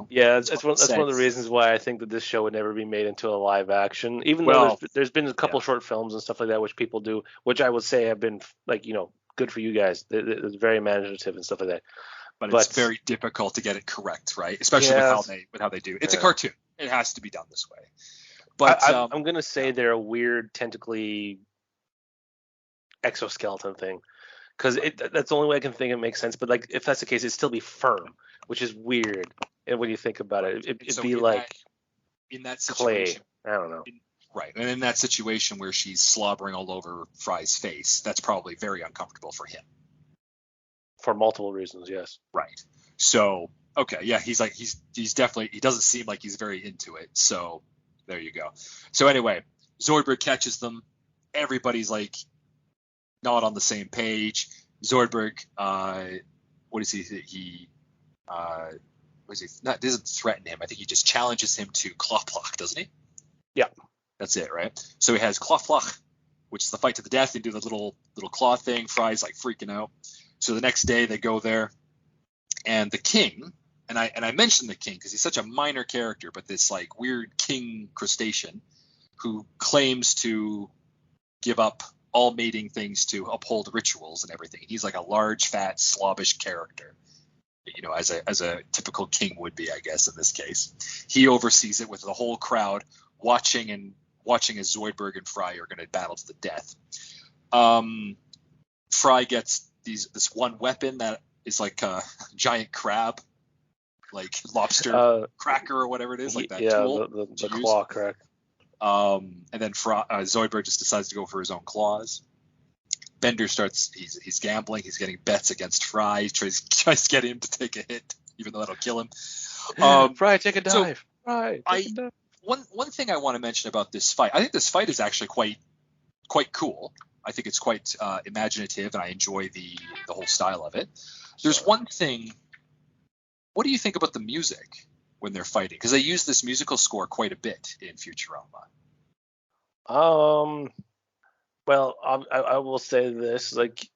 Speaker 2: Yeah, that's one of the reasons why I think that this show would never be made into a live action. Even though
Speaker 1: Well,
Speaker 2: there's been a couple short films and stuff like that which people do, which I would say have been like, good for you guys. It's very imaginative and stuff like that.
Speaker 1: but it's very difficult to get it correct, right? Especially with how they do. It's a cartoon. It has to be done this way. But
Speaker 2: I'm gonna say they're a weird tentacly exoskeleton thing, because that's the only way I can think it makes sense. But like, if that's the case, it'd still be firm, which is weird. And when you think about it, it'd be like
Speaker 1: in that situation,
Speaker 2: clay. I don't know.
Speaker 1: Right, and in that situation where she's slobbering all over Fry's face, that's probably very uncomfortable for him.
Speaker 2: For multiple reasons, yes.
Speaker 1: Right. So, okay, yeah, he's definitely, he doesn't seem like he's very into it. So there you go. So anyway, Zoidberg catches them. Everybody's like not on the same page. Zoidberg, what is he? Doesn't threaten him. I think he just challenges him to claw block, doesn't he?
Speaker 2: Yeah.
Speaker 1: That's it, right? So he has claw block, which is the fight to the death. They do the little claw thing. Fry's like freaking out. So the next day they go there, and the king, and I mentioned the king because he's such a minor character, but this like weird king crustacean who claims to give up all mating things to uphold rituals and everything. He's like a large, fat, slobbish character, as a typical king would be, I guess, in this case. He oversees it with the whole crowd watching as Zoidberg and Fry are going to battle to the death. Fry gets this one weapon that is like a giant crab, like lobster cracker or whatever it is, like that tool.
Speaker 2: The claw crack.
Speaker 1: And then Zoidberg just decides to go for his own claws. Bender starts. He's gambling. He's getting bets against Fry. He tries to get him to take a hit, even though that'll kill him.
Speaker 2: Fry, take a dive. Fry, take a dive.
Speaker 1: One thing I want to mention about this fight, I think this fight is actually quite cool. I think it's quite imaginative, and I enjoy the whole style of it. There's one thing. What do you think about the music when they're fighting? Because they use this musical score quite a bit in Futurama.
Speaker 2: Well, I will say this, like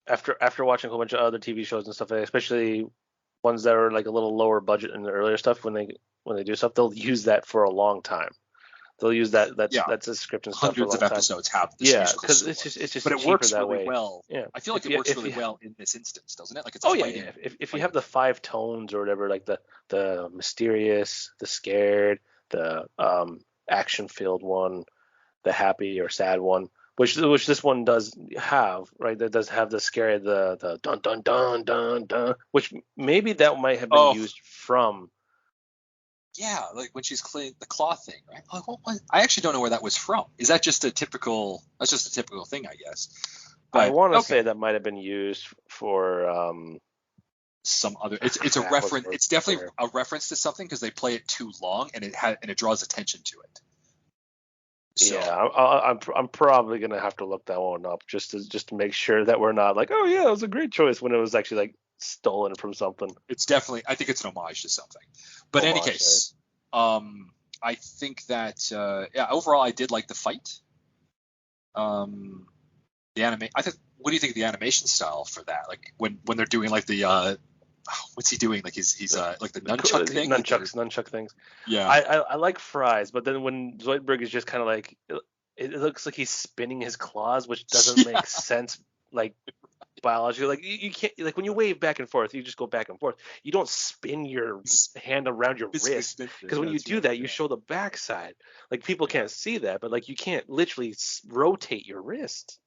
Speaker 2: after watching a whole bunch of other TV shows and stuff, especially ones that are like a little lower budget in the earlier stuff, when they do stuff, they'll use that for a long time. They'll use that's a script and stuff.
Speaker 1: Hundreds
Speaker 2: for a long
Speaker 1: of episodes
Speaker 2: time.
Speaker 1: have this musical
Speaker 2: because
Speaker 1: score.
Speaker 2: it's just
Speaker 1: but it works
Speaker 2: that
Speaker 1: really
Speaker 2: way.
Speaker 1: well.
Speaker 2: Yeah,
Speaker 1: I feel like it works really well in this instance, doesn't it? Like it's
Speaker 2: yeah. If you have the 5 tones or whatever, like the mysterious, the scared, the action filled one, the happy or sad one, which this one does have, right? That does have the scary, the dun dun dun dun dun, which maybe that might have been used from.
Speaker 1: Yeah, like when she's cleaning the claw thing, right? I actually don't know where that was from. Is that just a typical? That's just a typical thing, I guess. But,
Speaker 2: I want to say that might have been used for
Speaker 1: some other. It's a reference. It's definitely a reference to something because they play it too long and it draws attention to it. So,
Speaker 2: yeah, I'm probably gonna have to look that one up just to make sure that we're not like, oh yeah, it was a great choice when it was actually like stolen from something.
Speaker 1: It's definitely, I think it's an homage to something. But in any case, I think that overall I did like the fight. The anime. What do you think of the animation style for that? Like when they're doing like the what's he doing? Like he's like the nunchuck thing.
Speaker 2: Nunchuck things.
Speaker 1: Yeah.
Speaker 2: I like Fry's, but then when Zoidberg is just kind of like, it looks like he's spinning his claws, which doesn't make sense. Like biologically, like you can't, like when you wave back and forth, you just go back and forth. You don't spin your hand around your wrist, because when you do that, you show the backside. Like people can't see that, but like you can't literally rotate your wrist.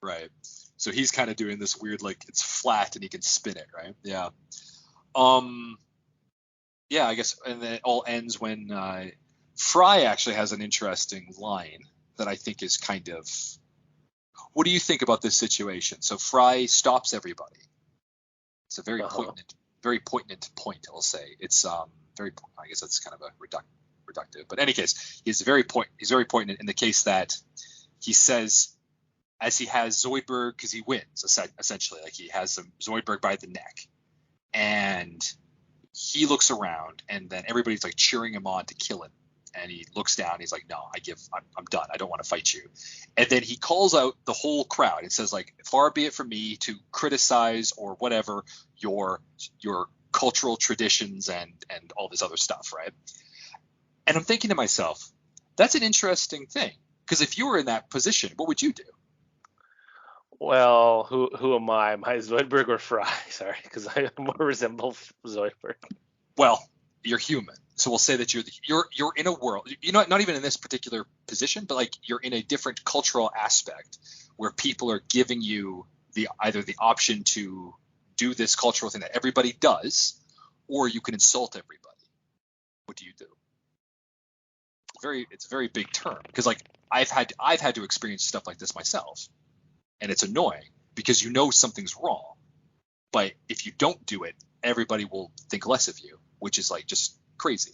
Speaker 1: Right. So he's kind of doing this weird, like it's flat and he can spin it, right? Yeah. Yeah, I guess, and then it all ends when Fry actually has an interesting line that I think is kind of. What do you think about this situation? So Fry stops everybody. It's a very poignant point, I'll say. It's very. I guess that's kind of a reductive, but in any case, he's very poignant in the case that he says, as he has Zoidberg, because he wins essentially, like he has Zoidberg by the neck, and he looks around, and then everybody's like cheering him on to kill him, And he looks down. He's like, no, I'm done. I don't want to fight you. And then he calls out the whole crowd and says, like, far be it from me to criticize or whatever your cultural traditions and all this other stuff, right? And I'm thinking to myself, that's an interesting thing, because if you were in that position, what would you do?
Speaker 2: Well, who am I? Am I Zoidberg or Fry? Sorry, because I more resemble Zoidberg.
Speaker 1: Well, you're human, so we'll say that you're in a world, not even in this particular position, but like you're in a different cultural aspect where people are giving you either the option to do this cultural thing that everybody does, or you can insult everybody. What do you do? It's a very big term, because like I've had to experience stuff like this myself, and it's annoying because you know something's wrong, but if you don't do it, everybody will think less of you, which is like just crazy.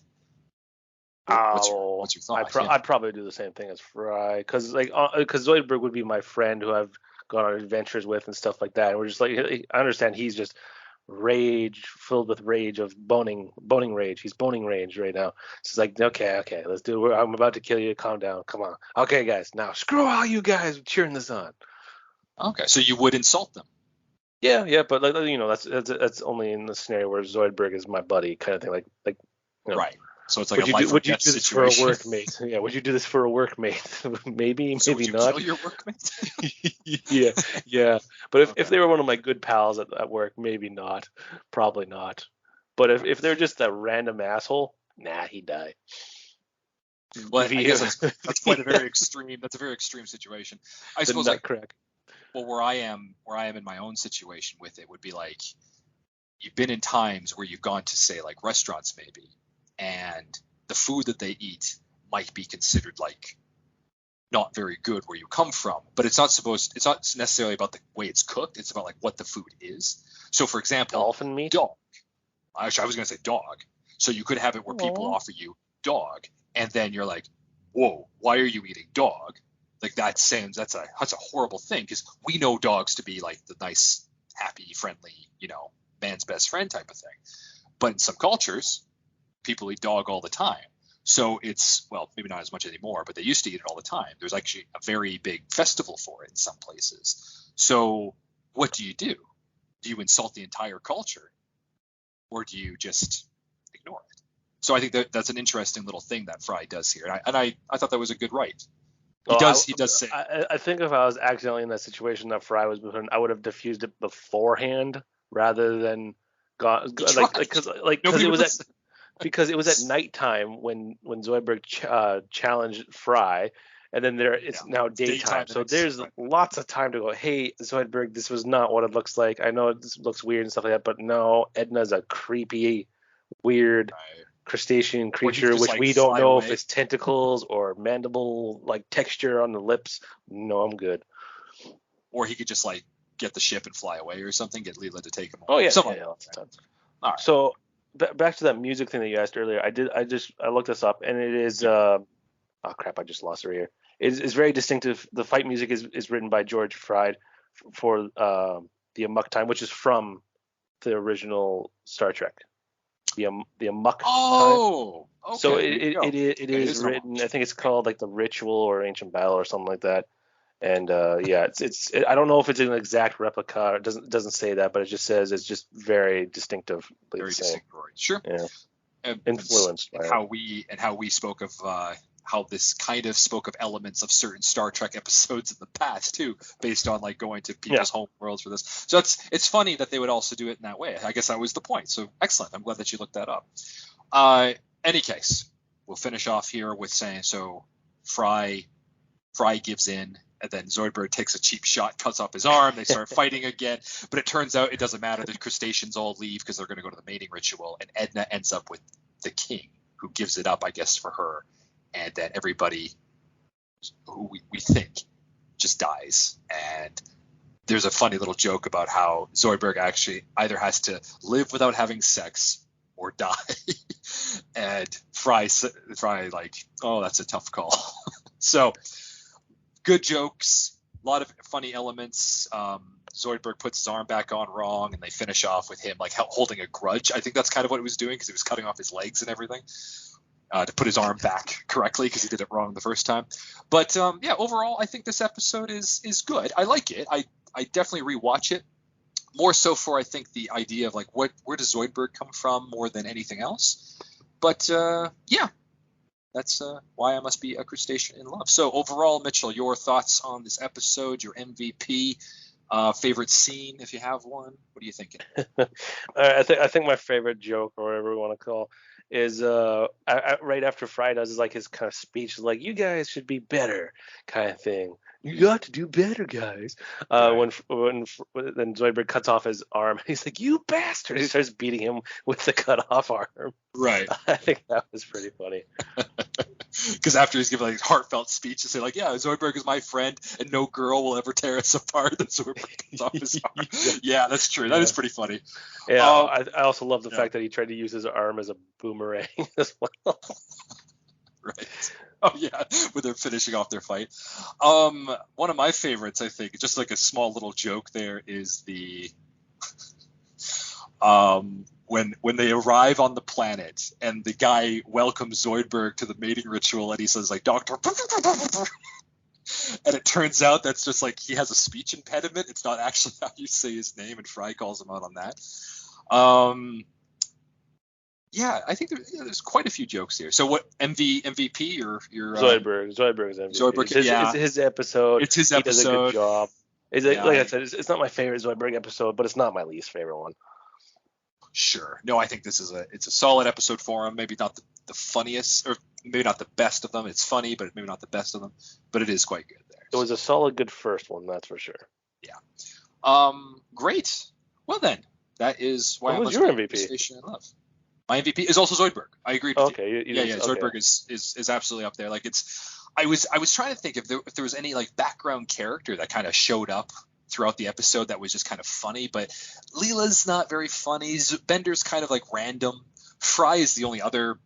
Speaker 1: What's your thought?
Speaker 2: I'd probably do the same thing as Fry, because Zoidberg would be my friend who I've gone on adventures with and stuff like that. And we're just like, I understand he's just filled with rage of boning rage. He's boning rage right now. So it's like, okay, let's do it. I'm about to kill you. Calm down. Come on. Okay, guys, now screw all you guys cheering this on.
Speaker 1: Okay, so you would insult them.
Speaker 2: Yeah, but that's only in the scenario where Zoidberg is my buddy, kind of thing. Like
Speaker 1: right. So it's like would you do this
Speaker 2: for a workmate? Yeah, would you do this for a workmate? maybe
Speaker 1: so would you
Speaker 2: not.
Speaker 1: Kill your workmate?
Speaker 2: yeah. But if they were one of my good pals at work, maybe not. Probably not. But if they're just a random asshole, nah, he'd die.
Speaker 1: Well, I guess that's quite a very extreme. That's a very extreme situation. I suppose
Speaker 2: correct.
Speaker 1: Well, where I am in my own situation with it would be like, you've been in times where you've gone to, say, like restaurants maybe, and the food that they eat might be considered like not very good where you come from, but it's not necessarily about the way it's cooked. It's about like what the food is. So for example,
Speaker 2: dolphin meat,
Speaker 1: dog. Actually, I was going to say dog. So you could have it where people offer you dog, and then you're like, whoa, why are you eating dog? Like that's a horrible thing, because we know dogs to be like the nice, happy, friendly, man's best friend type of thing. But in some cultures, people eat dog all the time. So it's, well, maybe not as much anymore, but they used to eat it all the time. There's actually a very big festival for it in some places. So what do you do? Do you insult the entire culture, or do you just ignore it? So I think that's an interesting little thing that Fry does here. And I thought that was a good right. He does say.
Speaker 2: I think if I was accidentally in that situation that Fry was in, I would have diffused it beforehand rather than because it was at nighttime when Zoidberg challenged Fry, and then it's now daytime. So there's lots of time to go, hey, Zoidberg, this was not what it looks like. I know it looks weird and stuff like that, but no, Edna's a creepy, weird crustacean creature, which we don't know if it's tentacles or mandible like texture on the lips. No, I'm good.
Speaker 1: Or he could just like get the ship and fly away or something, get Leela to take him away.
Speaker 2: Oh yeah. All right. So back to that music thing that you asked earlier. I looked this up, and it is oh crap, I just lost it right here. It's very distinctive. The fight music is written by George Fried for the Amok Time, which is from the original Star Trek. The Amok Time.
Speaker 1: Okay.
Speaker 2: So it is written. I think it's called like the Ritual or Ancient Battle or something like that. And it's I don't know if it's an exact replica. It doesn't say that, but it just says it's just very distinctive.
Speaker 1: Very distinct. Sure.
Speaker 2: Yeah. Influenced by
Speaker 1: how we spoke of how this kind of spoke of elements of certain Star Trek episodes in the past too, based on like going to people's home worlds for this. So it's funny that they would also do it in that way. I guess that was the point. So excellent. I'm glad that you looked that up. Any case, we'll finish off here with saying, so Fry gives in, and then Zoidberg takes a cheap shot, cuts off his arm. They start fighting again, but it turns out it doesn't matter. The crustaceans all leave because they're going to go to the mating ritual, and Edna ends up with the king, who gives it up, I guess, for her. And then everybody who we think just dies. And there's a funny little joke about how Zoidberg actually either has to live without having sex or die. And Fry like, oh, that's a tough call. So good jokes, a lot of funny elements. Zoidberg puts his arm back on wrong, and they finish off with him like holding a grudge. I think that's kind of what he was doing, because he was cutting off his legs and everything. to put his arm back correctly because he did it wrong the first time. But yeah, overall, I think this episode is good. I like it. I definitely rewatch it. More so for, I think, the idea of like where does Zoidberg come from more than anything else. But yeah, that's why I must be a crustacean in love. So overall, Mitchell, your thoughts on this episode, your MVP, favorite scene if you have one. What are you thinking?
Speaker 2: I think my favorite joke, or whatever we want to call, is right after Fry does is like his kind of speech, like you guys should be better, kind of thing. You got to do better, guys.
Speaker 1: Right.
Speaker 2: When then Zoidberg cuts off his arm, he's like, "You bastard!" He starts beating him with the cut off arm.
Speaker 1: Right.
Speaker 2: I think that was pretty funny.
Speaker 1: Because after he's given like heartfelt speech to say like, yeah, Zoidberg is my friend and no girl will ever tear us apart. And Zoidberg cuts off his arm. Yeah, that's true. That is pretty funny.
Speaker 2: Yeah, I also love the fact that he tried to use his arm as a boomerang as well.
Speaker 1: Right. Oh yeah, when they're finishing off their fight. One of my favorites, I think, just like a small little joke there, is the when they arrive on the planet and the guy welcomes Zoidberg to the mating ritual and he says like Doctor, and it turns out that's just like he has a speech impediment. It's not actually how you say his name, and Fry calls him out on that. Yeah, I think there's quite a few jokes here. So what MVP or your
Speaker 2: Zoidberg's MVP.
Speaker 1: Zoidberg,
Speaker 2: It's his episode.
Speaker 1: It's his
Speaker 2: episode. He does a good job. Like I said, it's not my favorite Zoidberg episode, but it's not my least favorite one.
Speaker 1: Sure. No, I think this is it's a solid episode for him. Maybe not the funniest, or maybe not the best of them. It's funny, but maybe not the best of them. But it is quite good there.
Speaker 2: It was a solid, good first one, that's for sure.
Speaker 1: Yeah. Great. Well then, that is why I must
Speaker 2: your
Speaker 1: be
Speaker 2: MVP?
Speaker 1: Station in Love. My MVP is also Zoidberg. I agreed with you.
Speaker 2: Yeah.
Speaker 1: Zoidberg is absolutely up there. Like I was trying to think if there was any like background character that kind of showed up throughout the episode that was just kind of funny, but Leela's not very funny. Bender's kind of like random. Fry is the only other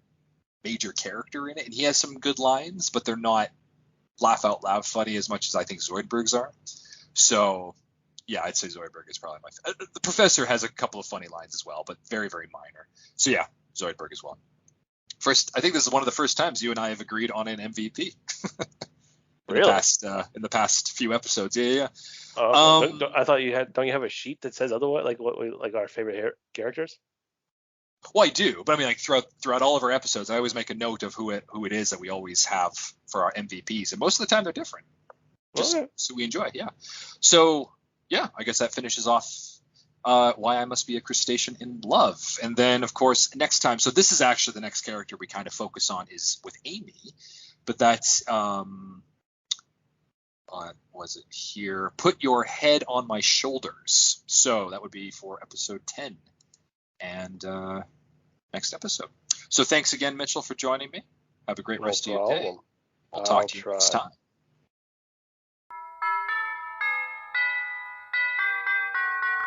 Speaker 1: major character in it, and he has some good lines, but they're not laugh out loud funny as much as I think Zoidberg's are. So yeah, I'd say Zoidberg is probably my the Professor has a couple of funny lines as well, but very, very minor. So yeah, Zoidberg as well. First, I think this is one of the first times you and I have agreed on an MVP.
Speaker 2: Really?
Speaker 1: In the past few episodes. Yeah.
Speaker 2: I thought you had. Don't you have a sheet that says otherwise? Like what we like our favorite characters?
Speaker 1: Well, I do, but I mean, like throughout all of our episodes, I always make a note of who it is that we always have for our MVPs, and most of the time they're different. So we enjoy, yeah. So yeah, I guess that finishes off why I must be a crustacean in love, and then of course next time. So this is actually the next character we kind of focus on is with Amy, but that's was it here? Put your head on my shoulders. So that would be for episode 10 and next episode. So thanks again, Mitchell, for joining me. Have a great rest of your day. I'll talk to you next time.